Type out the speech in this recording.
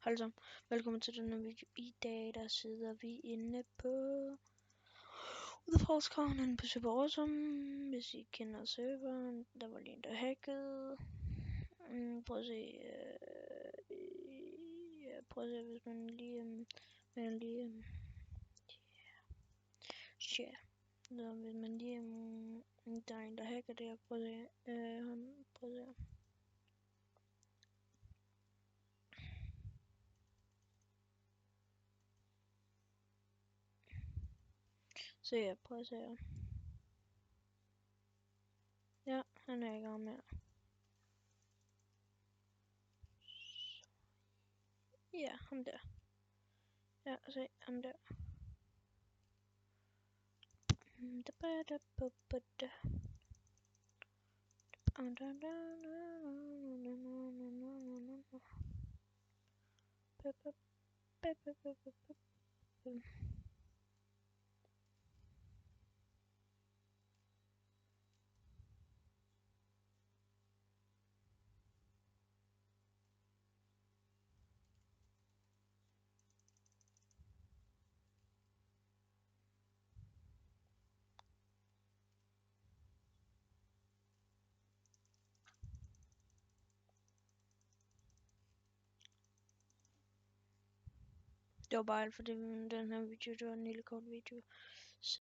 Hej sammen, velkommen til denne video. I dag der sidder vi inde på udefraskravnen på Super Awesome. Hvis I kender serveren, der var lige en der hackede. Prøv at se, prøv at se hvis man lige, share. Så hvis man lige, der er en der hacker det her, prøv at se, prøv at se. Så ja, prøv at se her. Ja, han er i gang med. Ja, ham der. Ja, se, ham der. Det var bare alt for den her video, det var en lille kort video.